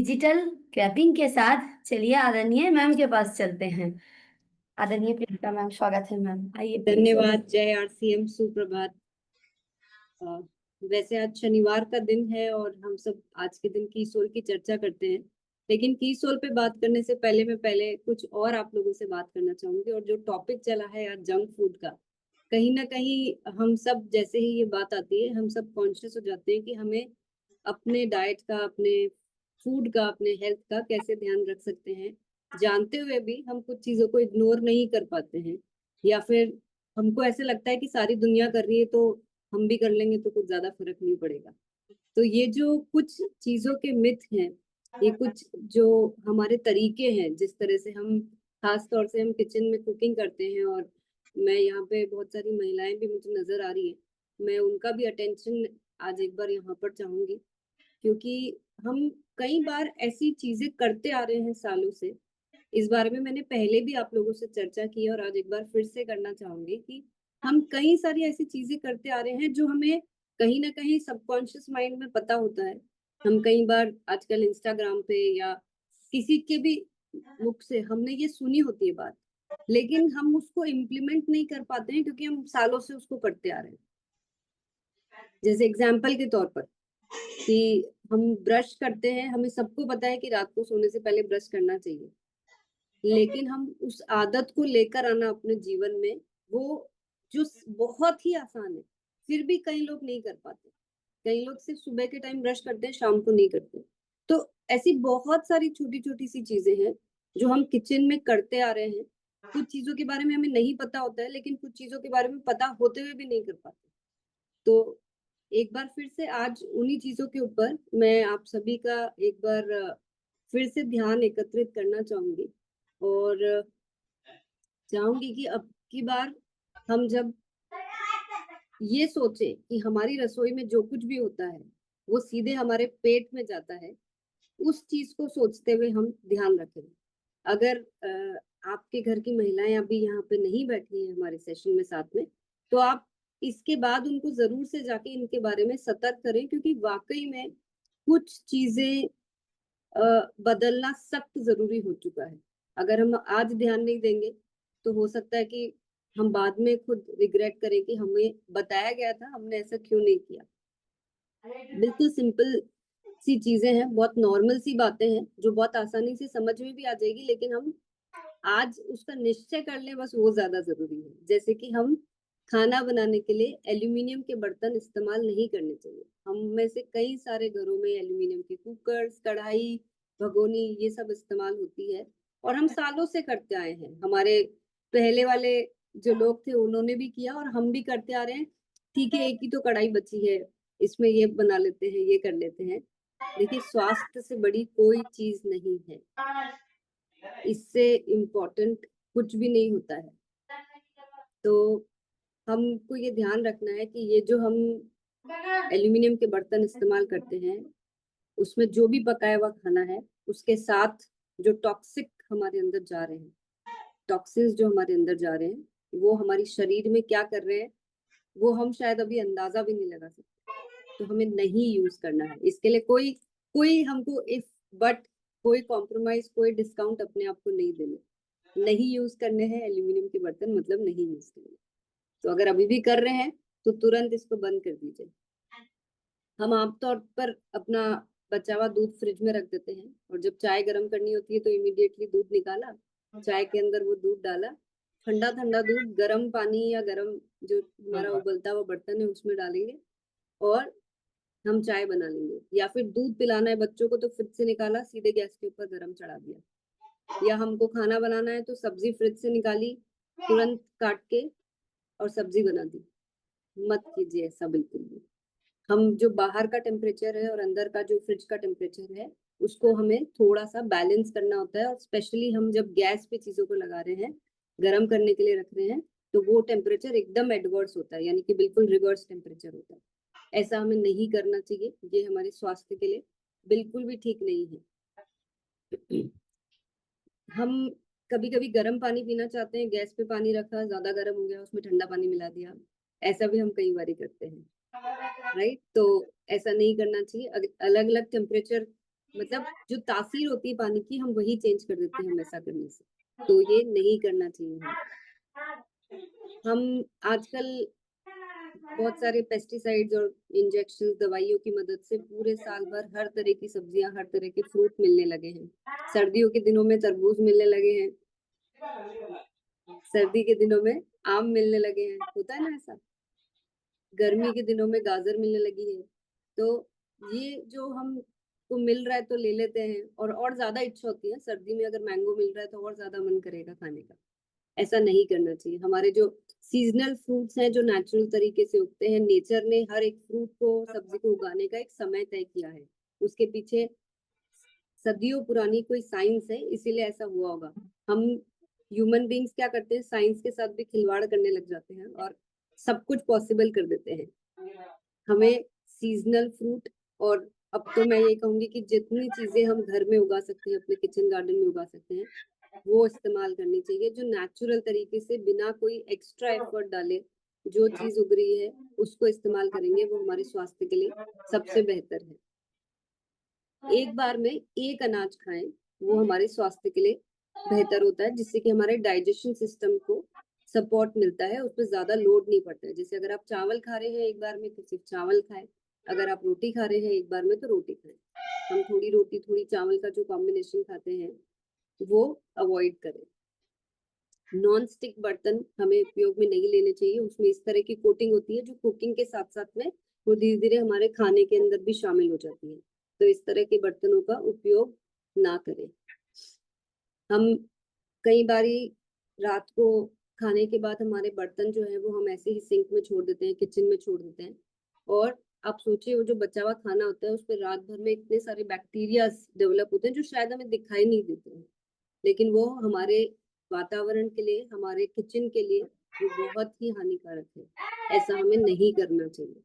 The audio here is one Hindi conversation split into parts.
डिजिटल क्रैपिंग के साथ चलिए आदरणीय मैम के पास चलते हैं। आदरणीय प्रियंका मैम, स्वागत है मैम, आइए प्लीज। धन्यवाद। जय आरसीएम, सुप्रभात। अ, वैसे आज शनिवार का दिन है और हम सब आज के दिन कीसोल की चर्चा करते हैं, लेकिन कीसोल पे बात करने से पहले कुछ और आप लोगों से बात करना चाहूंगी। और जो टॉपिक चला है आज जंक फूड का, कहीं ना कहीं हम सब जैसे ही ये बात आती है हम सब कॉन्शियस हो जाते हैं कि हमें अपने डाइट का, अपने फूड का, अपने हेल्थ का कैसे ध्यान रख सकते हैं। जानते हुए भी हम कुछ चीजों को इग्नोर नहीं कर पाते हैं, या फिर हमको ऐसे लगता है कि सारी दुनिया कर रही है तो हम भी कर लेंगे तो कुछ ज्यादा फर्क नहीं पड़ेगा। तो ये जो कुछ चीजों के मिथ हैं, ये कुछ जो हमारे तरीके हैं, जिस तरह से हम खास तौर से हम किचन में कुकिंग करते हैं, और मैं यहाँ पे बहुत सारी महिलाएं भी मुझे नजर आ रही है, मैं उनका भी अटेंशन आज एक बार यहाँ पर चाहूंगी। क्योंकि हम कई बार ऐसी चीजें करते आ रहे हैं सालों से। इस बारे में मैंने पहले भी आप लोगों से चर्चा की है और आज एक बार फिर से करना चाहूंगी कि हम कई सारी ऐसी चीजें करते आ रहे हैं जो हमें कहीं ना कहीं सबकॉन्शियस माइंड में पता होता है। हम कई बार आजकल इंस्टाग्राम पे या किसी के भी मुख से हमने ये सुनी होती है बात, लेकिन हम उसको इम्प्लीमेंट नहीं कर पाते हैं क्योंकि हम सालों से उसको करते आ रहे हैं। जैसे एग्जाम्पल के तौर पर कि हम ब्रश करते हैं, हमें सबको पता है कि रात को सोने से पहले ब्रश करना चाहिए, लेकिन हम उस आदत को लेकर आना अपने जीवन में, वो जो बहुत ही आसान है, फिर भी कई लोग नहीं कर पाते। कई लोग सिर्फ सुबह के टाइम ब्रश करते हैं, शाम को नहीं करते। तो ऐसी बहुत सारी छोटी छोटी सी चीजें हैं जो हम किचन में करते आ रहे हैं। कुछ चीजों के बारे में हमें नहीं पता होता है, लेकिन कुछ चीजों के बारे में पता होते हुए भी नहीं कर पाते। तो एक बार फिर से आज उन्हीं चीजों के ऊपर मैं आप सभी का एक बार फिर से ध्यान एकत्रित करना चाहूंगी। और चाहूंगी कि अब की बार हम जब ये सोचे कि हमारी रसोई में जो कुछ भी होता है वो सीधे हमारे पेट में जाता है, उस चीज को सोचते हुए हम ध्यान रखें। अगर आपके घर की महिलाएं अभी यहाँ पे नहीं बैठी हैं हमारे सेशन में साथ में, तो आप इसके बाद उनको जरूर से जाके इनके बारे में सतर्क करें, क्योंकि वाकई में कुछ चीजें बदलना सख्त जरूरी हो चुका है। अगर हम आज ध्यान नहीं देंगे तो हो सकता है कि हम बाद में खुद रिग्रेट करें कि हमें बताया गया था, हमने ऐसा क्यों नहीं किया। बिल्कुल सिंपल सी चीजें हैं, बहुत नॉर्मल सी बातें हैं जो बहुत आसानी से समझ में भी आ जाएगी, लेकिन हम आज उसका निश्चय कर लें, बस वो ज्यादा जरूरी है। जैसे कि हम खाना बनाने के लिए एल्यूमिनियम के बर्तन इस्तेमाल नहीं करने चाहिए। हम में से कई सारे घरों में एल्यूमिनियम के कुकर्स, कढ़ाई, भगोनी ये सब इस्तेमाल होती है, और हम सालों से करते आए हैं। हमारे पहले वाले जो लोग थे उन्होंने भी किया और हम भी करते आ रहे हैं। ठीक है, एक ही तो कढ़ाई बची है, इसमें ये बना लेते हैं, ये कर लेते हैं। देखिए, स्वास्थ्य से बड़ी कोई चीज नहीं है, इससे इम्पोर्टेंट कुछ भी नहीं होता है। तो हमको ये ध्यान रखना है कि ये जो हम एल्यूमिनियम के बर्तन इस्तेमाल करते हैं, उसमें जो भी पकाया हुआ खाना है, उसके साथ जो टॉक्सिक हमारे अंदर जा रहे हैं, टॉक्सिन्स जो हमारे अंदर जा रहे हैं, वो हमारी शरीर में क्या कर रहे हैं वो हम शायद अभी अंदाजा भी नहीं लगा सकते। तो हमें नहीं यूज करना है। इसके लिए कोई कोई हमको इफ बट कोई कॉम्प्रोमाइज, कोई डिस्काउंट अपने आप को नहीं देना। नहीं यूज करने हैं एल्यूमिनियम के बर्तन, मतलब नहीं यूज करने। तो अगर अभी भी कर रहे हैं तो तुरंत इसको बंद कर दीजिए। हम आमतौर पर अपना बचा हुआ दूध फ्रिज में रख देते हैं, और जब चाय गर्म करनी होती है तो इमीडिएटली दूध निकाला, चाय के अंदर वो दूध डाला, ठंडा ठंडा दूध गर्म पानी या गर्म जो हमारा उबलता हुआ बर्तन है उसमें डालेंगे और हम चाय बना लेंगे। या फिर दूध पिलाना है बच्चों को तो फ्रिज से निकाला, सीधे गैस के ऊपर गर्म चढ़ा दिया। या हमको खाना बनाना है तो सब्जी फ्रिज से निकाली, तुरंत काट के और सब्जी बना दी। मत कीजिए ऐसा बिल्कुल भी। हम जो बाहर का टेम्परेचर है और अंदर का जो फ्रिज का टेम्परेचर है, उसको हमें थोड़ा सा बैलेंस करना होता है। और स्पेशली हम जब गैस पे चीजों को लगा रहे हैं, गर्म करने के लिए रख रहे हैं, तो वो टेम्परेचर एकदम एडवर्स होता है, यानी कि बिल्कुल रिवर्स टेम्परेचर होता है। ऐसा हमें नहीं करना चाहिए, ये हमारे स्वास्थ्य के लिए बिल्कुल भी ठीक नहीं है। हम कभी कभी गर्म पानी पीना चाहते हैं, गैस पे पानी रखा, ज्यादा गर्म हो गया, उसमें ठंडा पानी मिला दिया। ऐसा भी हम कई बार करते हैं, राइट? तो ऐसा नहीं करना चाहिए। अलग अलग टेम्परेचर मतलब जो तासीर होती है पानी की, हम वही चेंज कर देते हैं हमेशा करने से। तो ये नहीं करना चाहिए हम आजकल बहुत सारे पेस्टिसाइड्स और इंजेक्शन दवाइयों की मदद से पूरे साल भर हर तरह की सब्जियां, हर तरह के फ्रूट मिलने लगे हैं। सर्दियों के दिनों में तरबूज मिलने लगे हैं, सर्दी के दिनों में आम मिलने लगे हैं, होता है ना ऐसा। गर्मी के दिनों में गाजर मिलने लगी है। तो ये जो हम को मिल रहा है तो ले लेते हैं, और ज्यादा इच्छा होती है सर्दी में, अगर मैंगो मिल रहा है तो और ज्यादा मन करेगा खाने का। ऐसा नहीं करना चाहिए। हमारे जो सीजनल फ्रूट्स हैं, जो नेचुरल तरीके से उगते हैं, नेचर ने हर एक फ्रूट को, सब्जी को उगाने का एक समय तय किया है। उसके पीछे सदियों पुरानी कोई साइंस है, इसीलिए ऐसा हुआ होगा। हम ह्यूमन बींग्स क्या करते हैं, साइंस के साथ भी खिलवाड़ करने लग जाते हैं और सब कुछ पॉसिबल कर देते हैं। हमें सीजनल फ्रूट, और अब तो मैं ये कहूंगी कि जितनी चीजें हम घर में उगा सकते हैं, अपने किचन गार्डन में उगा सकते हैं, वो इस्तेमाल करनी चाहिए, जो नेचुरल तरीके से बिना कोई एक्स्ट्रा एफर्ट डाले जो चीज उग रही है उसको इस्तेमाल करेंगे, वो हमारे स्वास्थ्य के लिए सबसे बेहतर है। एक बार में एक अनाज खाएं, वो हमारे स्वास्थ्य के लिए बेहतर होता है, जिससे कि हमारे डाइजेशन सिस्टम को सपोर्ट मिलता है, उस पर ज्यादा लोड नहीं पड़ता है। जैसे अगर आप चावल खा रहे हैं एक बार में, तो सिर्फ चावल खाएं। अगर आप रोटी खा रहे हैं एक बार में, तो रोटी खाएं। हम थोड़ी रोटी थोड़ी चावल का जो कॉम्बिनेशन खाते हैं वो अवॉइड करें। नॉन स्टिक बर्तन हमें उपयोग में नहीं लेने चाहिए, उसमें इस तरह की कोटिंग होती है जो कुकिंग के साथ साथ में वो धीरे धीरे हमारे खाने के अंदर भी शामिल हो जाती है। तो इस तरह के बर्तनों का उपयोग ना करें। हम कई बारी रात को खाने के बाद हमारे बर्तन जो है वो हम ऐसे ही सिंक में छोड़ देते हैं, किचन में छोड़ देते हैं, और आप सोचिए वो जो बचा हुआ खाना होता है उस पर रात भर में इतने सारे बैक्टीरिया डेवलप होते हैं जो शायद हमें दिखाई नहीं देते हैं, लेकिन वो हमारे वातावरण के लिए, हमारे किचन के लिए वो बहुत ही हानिकारक है। ऐसा हमें नहीं करना चाहिए।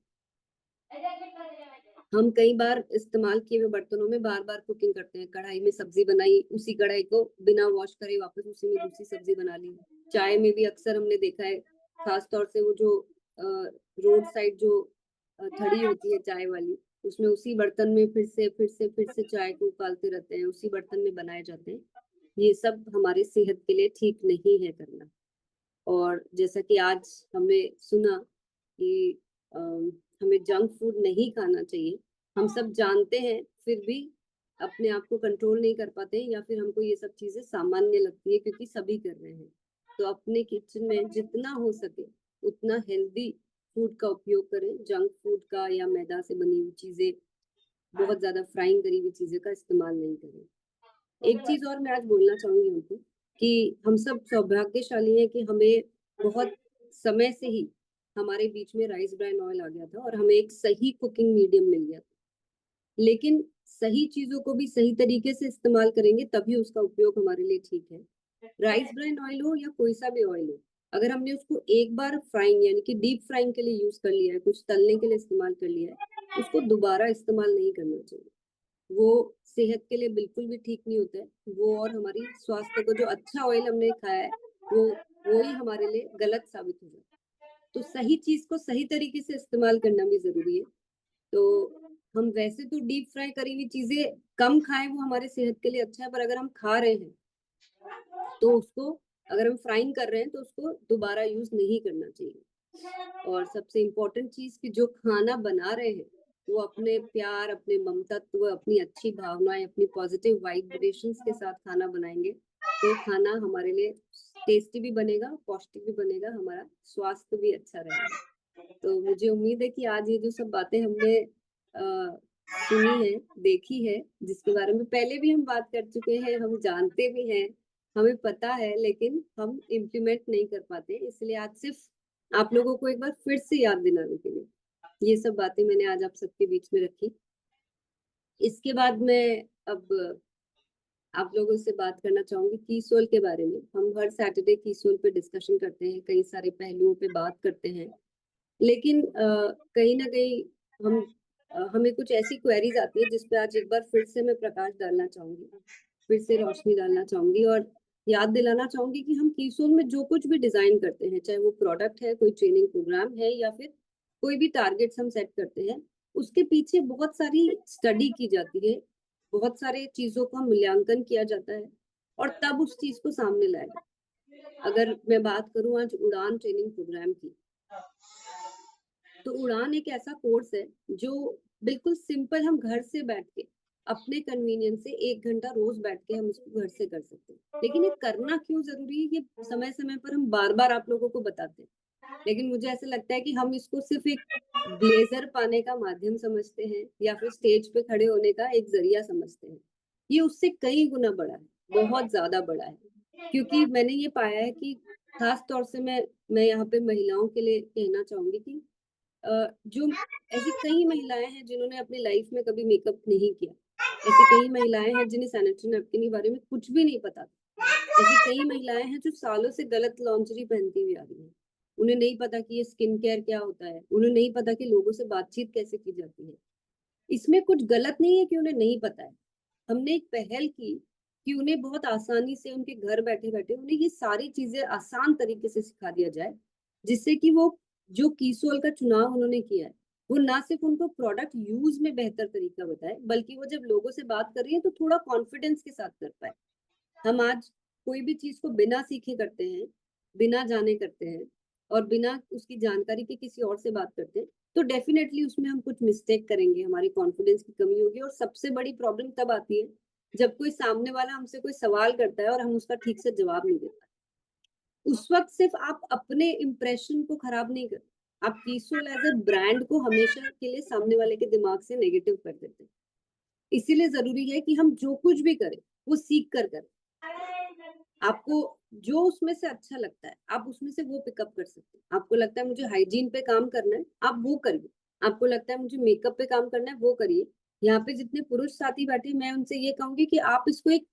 हम कई बार इस्तेमाल किए हुए बर्तनों में बार बार कुकिंग करते हैं। कढ़ाई में सब्जी बनाई, उसी कढ़ाई को बिना वॉश करे वापस उसी में दूसरी सब्जी बना ली। चाय में भी अक्सर हमने देखा है, खास तौर से वो जो रोड साइड जो थड़ी होती है चाय वाली, उसमें उसी बर्तन में फिर से चाय को उबालते रहते हैं, उसी बर्तन में बनाए जाते हैं। ये सब हमारे सेहत के लिए ठीक नहीं है करना। और जैसा कि आज हमने सुना कि हमें जंक फूड नहीं खाना चाहिए, हम सब जानते हैं फिर भी अपने आप को कंट्रोल नहीं कर पाते, या फिर हमको ये सब चीजें सामान्य लगती है क्योंकि सभी कर रहे हैं। तो अपने किचन में जितना हो सके उतना हेल्दी फूड का उपयोग करें। जंक फूड का या मैदा से बनी हुई चीजें, बहुत ज्यादा फ्राइंग करी हुई चीजें का इस्तेमाल नहीं करें। एक चीज और मैं आज बोलना चाहूंगी उनको, कि हम सब सौभाग्यशाली हैं कि हमें बहुत समय से ही हमारे बीच में राइस ब्राइन ऑयल आ गया था और हमें एक सही कुकिंग मीडियम मिल गया था। लेकिन सही चीजों को भी सही तरीके से इस्तेमाल करेंगे तभी उसका उपयोग हमारे लिए ठीक है। राइस ब्राइन ऑयल हो या कोई सा भी ऑयल हो, अगर हमने उसको एक बार फ्राइंग यानी कि डीप फ्राइंग के लिए यूज कर लिया है, कुछ तलने के लिए इस्तेमाल कर लिया है, उसको दोबारा इस्तेमाल नहीं करना चाहिए। वो सेहत के लिए बिल्कुल भी ठीक नहीं होता है वो, और हमारी स्वास्थ्य को, जो अच्छा ऑयल हमने खाया है वो ही हमारे लिए गलत साबित हो जाता है। तो सही चीज को सही तरीके से इस्तेमाल करना भी जरूरी है। तो हम वैसे तो डीप फ्राई करी हुई चीजें कम खाएं, वो हमारे सेहत के लिए अच्छा है, पर अगर हम खा रहे हैं तो उसको, अगर हम फ्राइंग कर रहे हैं तो उसको दोबारा यूज नहीं करना चाहिए। और सबसे इम्पोर्टेंट चीज कि जो खाना बना रहे हैं वो अपने प्यार, अपने ममतत्व, अपनी अच्छी भावनाएं, अपनी पॉजिटिव वाइब्रेशंस के साथ खाना बनाएंगे, तो खाना हमारे लिए टेस्टी भी बनेगा, पौष्टिक भी बनेगा, हमारा स्वास्थ्य भी अच्छा रहेगा। तो मुझे उम्मीद है कि आज ये जो सब बातें हमने सुनी है, देखी है, जिसके बारे में पहले भी हम बात कर चुके हैं, हम जानते भी हैं, हमें पता है, लेकिन हम इम्प्लीमेंट नहीं कर पाते, इसलिए आज सिर्फ आप लोगों को एक बार फिर से याद दिलाने के लिए ये सब बातें मैंने आज आप सबके बीच में रखी। इसके बाद मैं अब आप लोगों से बात करना चाहूंगी कीसोल के बारे में। हम हर सैटरडे कीसोल पे डिस्कशन करते हैं, कई सारे पहलुओं पे बात करते हैं, लेकिन कहीं ना कहीं हम हमें कुछ ऐसी क्वेरीज आती है जिस पे आज एक बार फिर से मैं प्रकाश डालना चाहूंगी, फिर से रोशनी डालना चाहूंगी, और याद दिलाना चाहूंगी कि हम कीसोल में जो कुछ भी डिजाइन करते हैं, चाहे वो प्रोडक्ट है, कोई ट्रेनिंग प्रोग्राम है, या फिर कोई भी टारगेट्स हम सेट करते हैं, उसके पीछे बहुत सारी स्टडी की जाती है, बहुत सारे चीजों का मूल्यांकन किया जाता है और तब उस चीज को सामने लाया जाता है। अगर मैं बात करूं आज उड़ान ट्रेनिंग प्रोग्राम की, तो उड़ान एक ऐसा कोर्स है जो बिल्कुल सिंपल, हम घर से बैठ के अपने कन्वीनियंस से 1 घंटा रोज बैठ के हम इसको घर से कर सकते हैं। लेकिन ये करना क्यों जरूरी है, ये समय समय पर हम बार बार आप लोगों को बताते हैं, लेकिन मुझे ऐसा लगता है कि हम इसको सिर्फ एक ब्लेजर पाने का माध्यम समझते हैं या फिर स्टेज पे खड़े होने का एक जरिया समझते हैं। ये उससे कई गुना बड़ा है, बहुत ज्यादा बड़ा है। क्योंकि मैंने ये पाया है कि खास तौर से मैं यहाँ पे महिलाओं के लिए कहना चाहूंगी कि जो ऐसी कई महिलाएं हैं जिन्होंने अपनी लाइफ में कभी मेकअप नहीं किया, ऐसी कई महिलाएं हैं जिन्हें सैनिटरी नैपकिन के बारे में कुछ भी नहीं पता, ऐसी कई महिलाएं हैं जो सालों से गलत लॉन्जरी पहनती हुई आ रही है। उन्हें नहीं पता कि ये स्किन केयर क्या होता है, उन्हें नहीं पता कि लोगों से बातचीत कैसे की जाती है। इसमें कुछ गलत नहीं है कि उन्हें नहीं पता है। हमने एक पहल की कि उन्हें बहुत आसानी से उनके घर बैठे बैठे उन्हें ये सारी चीजें आसान तरीके से सिखा दिया जाए, जिससे कि वो जो कीसोल का चुनाव उन्होंने किया है, वो ना सिर्फ उनको प्रोडक्ट यूज में बेहतर तरीका बताए, बल्कि वो जब लोगों से बात कर रही है तो थोड़ा कॉन्फिडेंस के साथ कर पाए। हम आज कोई भी चीज को बिना सीखे करते हैं, बिना जाने करते हैं, और बिना उसकी जानकारी के किसी और से बात करते हैं, तो डेफिनेटली उसमें हम कुछ मिस्टेक करेंगे, हमारी कॉन्फिडेंस की कमी होगी। और सबसे बड़ी प्रॉब्लम तब आती है जब कोई सामने वाला हमसे कोई सवाल करता है और हम उसका ठीक से जवाब नहीं देता। उस वक्त सिर्फ आप अपने इम्प्रेशन को खराब नहीं कर, आप कीसोल एज अ ब्रांड को हमेशा के लिए सामने वाले के दिमाग से नेगेटिव कर देते हैं। इसीलिए जरूरी है कि हम जो कुछ भी करें वो सीख कर करें। आपको जो उसमें से अच्छा लगता है आप उसमें से वो पिकअप कर सकते हैं। आपको लगता है मुझे हाइजीन पे काम करना है, आप वो करिए। आपको लगता है मुझे मेकअप पे काम करना है, वो करिए। यहाँ पे जितने पुरुष साथी बैठे, मैं उनसे ये कहूंगी कि आप इसको एक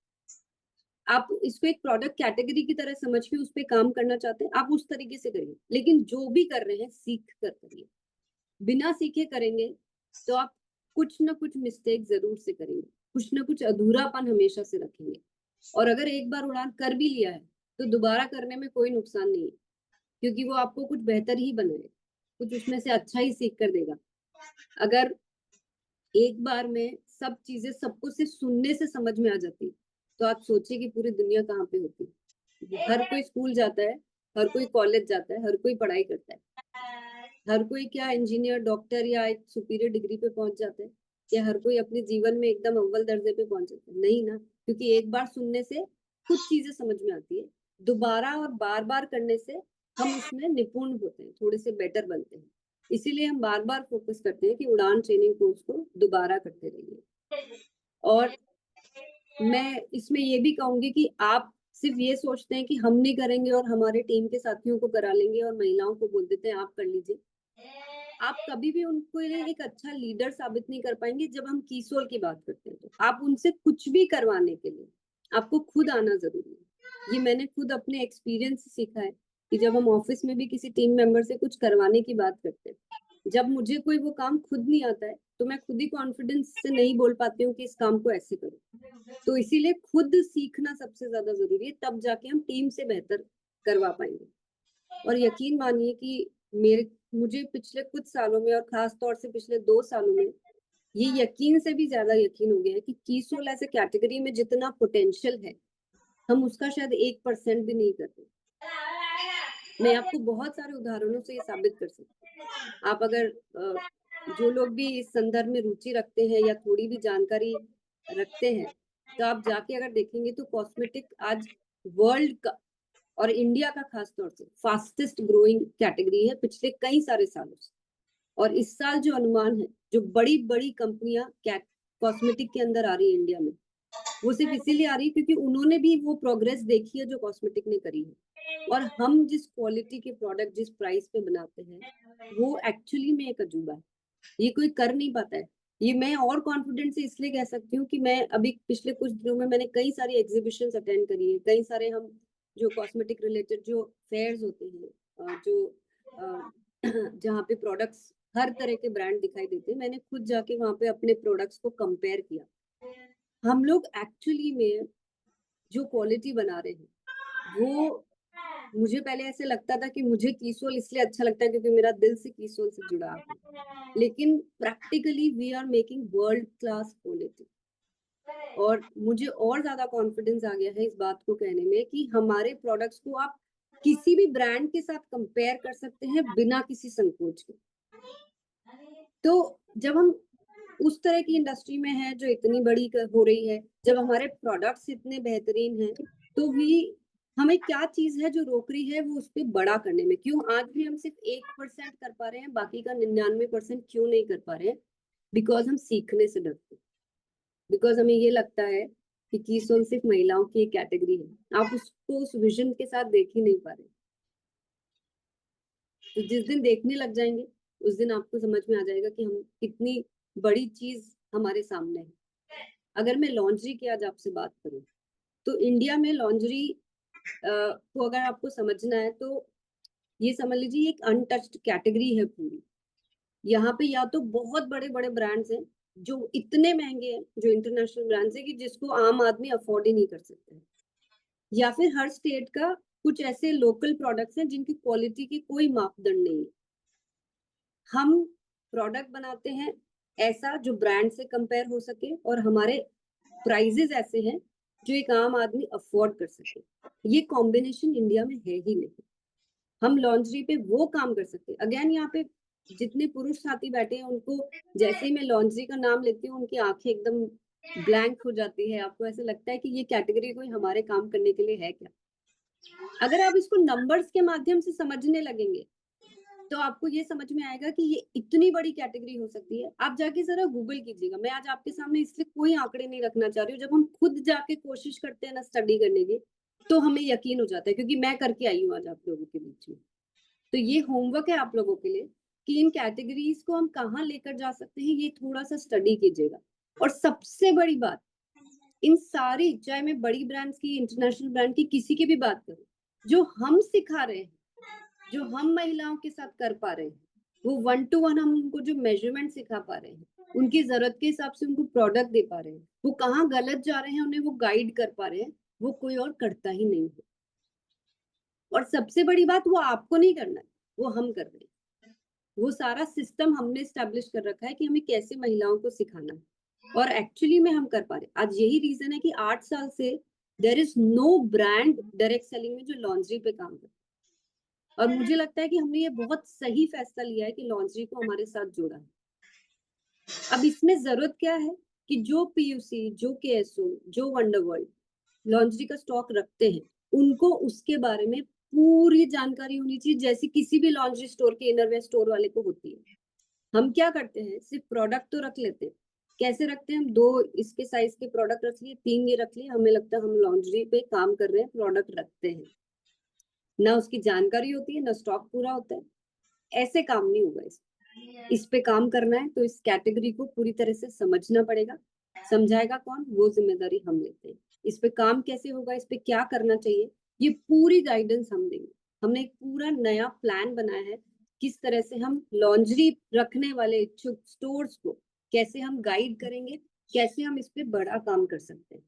प्रोडक्ट कैटेगरी की तरह समझ के उस पर काम करना चाहते हैं, आप उस तरीके से करिए। लेकिन जो भी कर रहे हैं सीख कर करिए। बिना सीखे करेंगे तो आप कुछ ना कुछ मिस्टेक जरूर से करेंगे, कुछ ना कुछ अधूरापन हमेशा से रखेंगे। और अगर एक बार उड़ान कर भी लिया है तो दोबारा करने में कोई नुकसान नहीं है, क्योंकि वो आपको कुछ बेहतर ही बनाए, कुछ उसमें से अच्छा ही सीख कर देगा। अगर एक बार में सब चीजें सबको सिर्फ सुनने से समझ में आ जाती, तो आप सोचिए कि पूरी दुनिया कहाँ पे होती। हर कोई स्कूल जाता है, हर कोई कॉलेज जाता है, हर कोई पढ़ाई करता है, हर कोई क्या इंजीनियर डॉक्टर या एक सुपीरियर डिग्री पे पहुंच जाते हैं, या हर कोई अपने जीवन में एकदम अव्वल दर्जे पे पहुंच जाता है? नहीं ना। क्योंकि एक बार सुनने से कुछ चीजें समझ में आती है, दोबारा और बार बार करने से हम उसमें निपुण होते हैं, थोड़े से बेटर बनते हैं। इसीलिए हम बार बार फोकस करते हैं कि उड़ान ट्रेनिंग कोर्स को दोबारा करते रहिए। और मैं इसमें ये भी कहूंगी कि आप सिर्फ ये सोचते हैं कि हम नहीं करेंगे और हमारे टीम के साथियों को करा लेंगे और महिलाओं को बोल देते हैं आप कर लीजिए। आप कभी भी उनको लिए एक अच्छा लीडर साबित नहीं कर पाएंगे। जब हम कीसोल की बात करते हैं तो आप उनसे कुछ भी करवाने के लिए आपको खुद आना जरूरी है। ये मैंने खुद अपने एक्सपीरियंस से सीखा है कि जब हम ऑफिस में भी किसी टीम मेंबर से कुछ करवाने की बात करते हैं, जब मुझे कोई वो काम खुद नहीं आता है तो मैं खुद ही कॉन्फिडेंस से नहीं बोल पाती हूँ कि इस काम को ऐसे करो। तो इसीलिए खुद सीखना सबसे ज्यादा जरूरी है, तब जाके हम टीम से बेहतर करवा पाएंगे। और यकीन मानिए कि मेरे मुझे पिछले कुछ सालों में और खास तौर से पिछले 2 सालों में ये यकीन से भी ज्यादा यकीन हो गया है कि कीसोल ऐसे कैटेगरी में जितना पोटेंशियल है, हम उसका शायद 1% भी नहीं करते। मैं आपको बहुत सारे उदाहरणों से ये साबित कर सकती हूँ। आप अगर जो लोग भी इस संदर्भ में रुचि रखते हैं या थोड़ी भी जानकारी रखते हैं, तो आप जाके अगर देखेंगे तो कॉस्मेटिक आज वर्ल्ड का और इंडिया का खास तौर से फास्टेस्ट ग्रोइंग कैटेगरी है पिछले कई सारे सालों से। और इस साल जो अनुमान है, जो बड़ी बड़ी कंपनियां कॉस्मेटिक के अंदर आ रही है इंडिया में, वो सिर्फ इसीलिए आ रही है क्योंकि उन्होंने भी वो प्रोग्रेस देखी है जो कॉस्मेटिक ने करी है। और हम जिस क्वालिटी के प्रोडक्ट जिस प्राइस पे बनाते हैं, वो एक्चुअली में एक अजूबा है। ये कोई कर नहीं पाता है। ये मैं और कॉन्फिडेंट से इसलिए कह सकती हूँ कि मैं अभी पिछले कुछ दिनों में मैंने कई सारी एग्जीबिशन अटेंड करी है, कई सारे हम जो कॉस्मेटिक रिलेटेड जो फेयर्स होते हैं, जो जहाँ पे प्रोडक्ट्स हर तरह के ब्रांड दिखाई देते हैं, मैंने खुद जाके वहां पे अपने प्रोडक्ट्स को कंपेयर किया। हम लोग एक्चुअली में जो क्वालिटी बना रहे हैं वो, मुझे पहले ऐसे लगता था कि मुझे कीसोल इसलिए अच्छा लगता है क्योंकि मेरा दिल से कीसोल से जुड़ा है, लेकिन practically we are making world class quality. और मुझे और ज्यादा कॉन्फिडेंस आ गया है इस बात को कहने में कि हमारे प्रोडक्ट्स को आप किसी भी ब्रांड के साथ कंपेयर कर सकते हैं बिना किसी संकोच के। तो जब हम उस तरह की इंडस्ट्री में है जो इतनी बड़ी हो रही है, जब हमारे प्रोडक्ट्स इतने बेहतरीन हैं, तो भी हमें क्या चीज है जो रोक रही है वो उस पर बड़ा करने में? क्यों आज भी हम सिर्फ 1% कर पा रहे हैं, बाकी का 99% क्यों नहीं कर पा रहे हैं? बिकॉज हम सीखने से डरते हैं, बिकॉज हमें ये लगता है कि कीसोल सिर्फ महिलाओं की एक कैटेगरी है। आप उसको उस विजन के साथ देख ही नहीं पा रहे। तो जिस दिन देखने लग जाएंगे उस दिन आपको समझ में आ जाएगा कि हम कितनी बड़ी चीज हमारे सामने है। अगर मैं लॉन्ड्री की आज आपसे बात करूं, तो इंडिया में लॉन्ड्री को अगर आपको समझना है तो ये समझ लीजिए एक अनटच्ड कैटेगरी है पूरी। यहाँ पे या तो बहुत बड़े बड़े ब्रांड्स हैं जो इतने महंगे हैं, जो इंटरनेशनल ब्रांड्स है कि जिसको आम आदमी अफोर्ड ही नहीं कर सकते, या फिर हर स्टेट का कुछ ऐसे लोकल प्रोडक्ट्स हैं जिनकी क्वालिटी की कोई मापदंड नहीं है। हम प्रोडक्ट बनाते हैं ऐसा जो ब्रांड से कंपेयर हो सके, और हमारे प्राइजेस ऐसे हैं जो एक आम आदमी अफोर्ड कर सके। ये कॉम्बिनेशन इंडिया में है ही नहीं। हम लॉन्ड्री पे वो काम कर सकते हैं। अगेन यहाँ पे जितने पुरुष साथी बैठे हैं उनको जैसे ही मैं लॉन्ड्री का नाम लेती हूँ उनकी आंखें एकदम ब्लैंक हो जाती है। आपको ऐसा लगता है कि ये कैटेगरी कोई हमारे काम करने के लिए है क्या? अगर आप इसको नंबर्स के माध्यम से समझने लगेंगे तो आपको ये समझ में आएगा कि ये इतनी बड़ी कैटेगरी हो सकती है। आप जाके जरा गूगल कीजिएगा। मैं आज आपके सामने इसलिए कोई आंकड़े नहीं रखना चाह रही हूँ। जब हम खुद जाके कोशिश करते हैं ना स्टडी करने की, तो हमें यकीन हो जाता है, क्योंकि मैं करके आई हूँ आज आप लोगों के बीच में। तो ये होमवर्क है आप लोगों के लिए कि इन कैटेगरीज को हम कहाँ लेकर जा सकते हैं, ये थोड़ा सा स्टडी कीजिएगा। और सबसे बड़ी बात, इन सारी, चाहे मैं बड़ी ब्रांड्स की, इंटरनेशनल ब्रांड की, किसी की भी बात करूं, जो हम सिखा रहे हैं, जो हम महिलाओं के साथ कर पा रहे हैं, वो 1 to 1 हम उनको जो मेजरमेंट सिखा पा रहे हैं, उनकी जरूरत के हिसाब से उनको प्रोडक्ट दे पा रहे हैं, वो कहाँ गलत जा रहे हैं उन्हें वो गाइड कर पा रहे हैं, वो कोई और करता ही नहीं है। और सबसे बड़ी बात, वो आपको नहीं करना है, वो हम कर रहे हैं। वो सारा सिस्टम हमने स्टैब्लिश कर रखा है कि हमें कैसे महिलाओं को सिखाना है, और एक्चुअली में हम कर पा रहे हैं। आज यही रीजन है कि 8 साल से there is no brand direct selling में जो लॉन्ड्री पे काम करता है। और मुझे लगता है कि हमने ये बहुत सही फैसला लिया है कि लॉन्ड्री को हमारे साथ जोड़ा है। अब इसमें जरूरत क्या है कि जो पीयूसी, जो केएसओ, जो वंडरवर्ल्ड लॉन्ड्री का स्टॉक रखते हैं, उनको उसके बारे में पूरी जानकारी होनी चाहिए, जैसी किसी भी लॉन्ड्री स्टोर के इनरवेयर स्टोर वाले को होती है। हम क्या करते हैं, सिर्फ प्रोडक्ट तो रख लेते हैं। कैसे रखते हैं हम? 2 इसके साइज के प्रोडक्ट रख लिए, 3 ये रख लिए, हमें लगता है हम लॉन्ड्री पे काम कर रहे हैं, प्रोडक्ट रखते हैं। ना उसकी जानकारी होती है, ना स्टॉक पूरा होता है। ऐसे काम नहीं होगा। इस पे काम करना है तो इस कैटेगरी को पूरी तरह से समझना पड़ेगा। समझाएगा कौन? वो जिम्मेदारी हम लेते हैं। इस पे काम कैसे होगा, इस पे क्या करना चाहिए, ये पूरी गाइडेंस हम देंगे। हमने एक पूरा नया प्लान बनाया है, किस तरह से हम लॉन्ड्री रखने वाले इच्छुक स्टोर्स को कैसे हम गाइड करेंगे, कैसे हम इस पे बड़ा काम कर सकते हैं।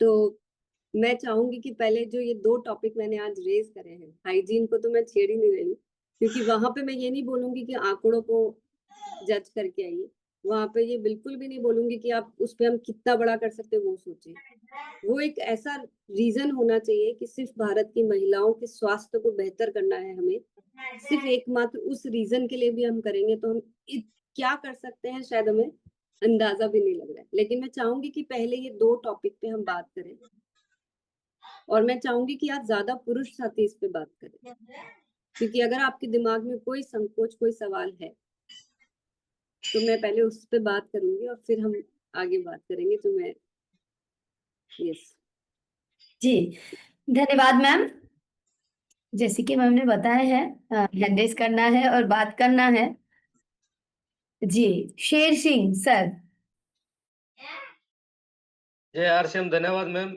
तो मैं चाहूंगी कि पहले जो ये 2 टॉपिक मैंने आज रेज करे हैं, हाइजीन को तो मैं छेड़ ही नहीं रही हूँ, क्योंकि वहां पे मैं ये नहीं बोलूंगी कि आंकड़ों को जज करके आइए। वहां पे ये बिल्कुल भी नहीं बोलूंगी कि आप उस पे हम कितना बड़ा कर सकते हैं वो सोचें। वो एक ऐसा रीजन होना चाहिए कि सिर्फ भारत की महिलाओं के स्वास्थ्य को बेहतर करना है हमें। सिर्फ एकमात्र उस रीजन के लिए भी हम करेंगे तो हम क्या कर सकते हैं शायद हमें अंदाजा भी नहीं लग रहा है। लेकिन मैं चाहूंगी कि पहले ये 2 टॉपिक पे हम बात करें, और मैं चाहूंगी कि आप ज्यादा पुरुष साथी इस पे बात करें, क्योंकि अगर आपके दिमाग में कोई संकोच, कोई सवाल है, तो मैं पहले उस पे बात करूंगी और फिर हम आगे बात करेंगे। तो मैं यस जी, धन्यवाद मैम। जैसे कि मैम ने बताया है, हैंड रेज करना है और बात करना है। जी, शेर सिंह सर। जय आरसीएम। धन्यवाद मैम।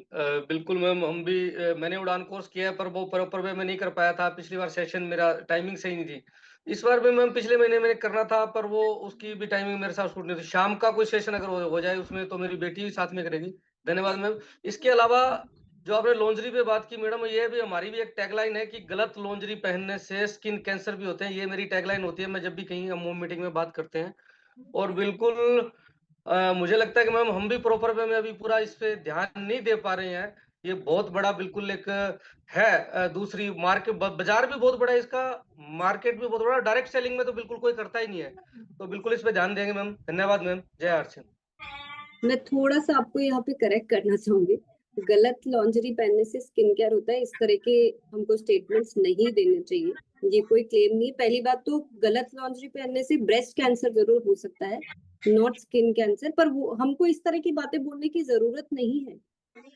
बिल्कुल मैम, हम भी मैंने उड़ान कोर्स किया है, पर वो प्रॉपर वे में नहीं कर पाया था। पिछली बार सेशन मेरा टाइमिंग सही नहीं थी। इस बार भी मैम पिछले महीने मैंने करना था, पर वो उसकी भी टाइमिंग मेरे साथ सूट नहीं थी। शाम का कोई सेशन अगर हो जाए उसमें, तो मेरी बेटी भी साथ में करेगी। धन्यवाद मैम। इसके अलावा जो आपने लॉन्जरी पे बात की मैडम, ये भी हमारी भी एक टैगलाइन है कि गलत लॉन्जरी पहनने से स्किन कैंसर भी होते हैं। ये मेरी टैगलाइन होती है, मैं जब भी कहीं हम मीटिंग में बात करते हैं और बिल्कुल मुझे लगता है कि मैम हम भी प्रॉपर वे में अभी पूरा इस पे ध्यान नहीं दे पा रहे हैं। ये बहुत बड़ा बिल्कुल एक है दूसरी मार्केट बाज़ार भी बहुत बड़ा है इसका, मार्केट भी बहुत बड़ा, डायरेक्ट सेलिंग में तो बिल्कुल कोई करता ही नहीं है। तो बिल्कुल इस पे ध्यान देंगे मैम। धन्यवाद मैम। जय हर्षिंद। मैं थोड़ा सा आपको यहाँ पे करेक्ट करना चाहूंगी। गलत लॉन्जरी पहनने से स्किन केयर होता है, इस तरह के हमको स्टेटमेंट्स नहीं देने चाहिए। ये कोई क्लेम नहीं। पहली बात तो गलत लॉन्जरी पहनने से ब्रेस्ट कैंसर जरूर हो सकता है, नॉट स्किन कैंसर। पर वो हमको इस तरह की बातें बोलने की जरूरत नहीं है।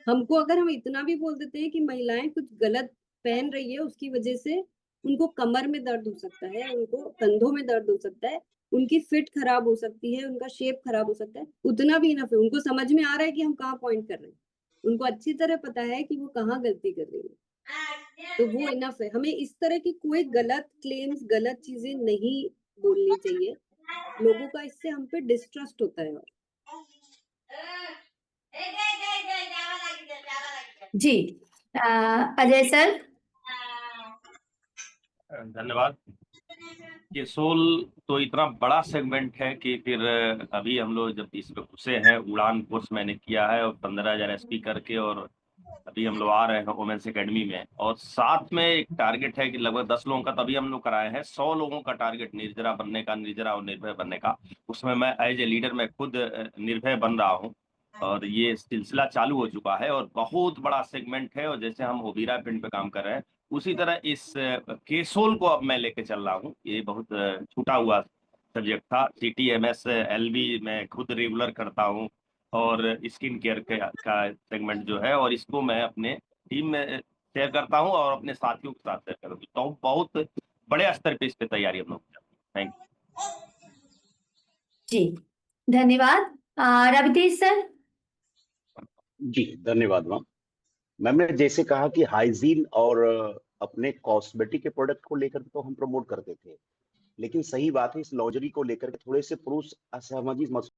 हमको अगर हम इतना भी बोल देते हैं कि महिलाएं कुछ गलत पहन रही है, उसकी वजह से उनको कमर में दर्द हो सकता है, उनको कंधों में दर्द हो सकता है, उनकी फिट खराब हो सकती है, उनका शेप खराब हो सकता है, उतना भी इनफ है। उनको समझ में आ रहा है कि हम कहाँ पॉइंट कर रहे हैं, उनको अच्छी तरह पता है कि वो कहाँ गलती कर रही है, तो वो इनफ है। हमें इस तरह की कोई गलत क्लेम्स, गलत चीजें नहीं बोलनी चाहिए। लोगों का इससे हम पे डिस्ट्रस्ट होता है। जी अजय सर। धन्यवाद। ये सोल तो इतना बड़ा सेगमेंट है कि फिर अभी हम लोग जब इस पे घुसे हैं, उड़ान कोर्स मैंने किया है और 15,000 एसपी करके, और अभी हम लोग आ रहे हैं वुमेन्स एकेडमी में, और साथ में एक टारगेट है कि लगभग 10 लोगों का तभी हम लोग कराए हैं। 100 लोगों का टारगेट निर्जरा बनने का, निर्जरा और निर्भय बनने का। उसमें मैं एज ए लीडर मैं खुद निर्भय बन रहा हूँ, और ये सिलसिला चालू हो चुका है और बहुत बड़ा सेगमेंट है। और जैसे हम ओबीरा पिंड पे काम कर रहे हैं, उसी तरह इस केसोल को अब मैं लेके चल रहा हूँ। ये बहुत छूटा हुआ सब्जेक्ट था। CTMS LV मैं खुद रेगुलर करता हूँ, और स्किन केयर का सेगमेंट जो है, और इसको मैं अपने टीम में शेयर करता हूँ और अपने साथियों के साथ शेयर करता हूँ। तो बहुत बड़े स्तर पे इस पे तैयारी हम लोग कर रहे हैं। Thank you. जी धन्यवाद। रवितेश सर। जी धन्यवाद मैम। मैम ने जैसे कहा कि हाइजीन और अपने कॉस्मेटिक के प्रोडक्ट को लेकर तो हम प्रमोट करते थे, लेकिन सही बात है इस लॉन्जरी को लेकर के थोड़े से पुरुष असहमति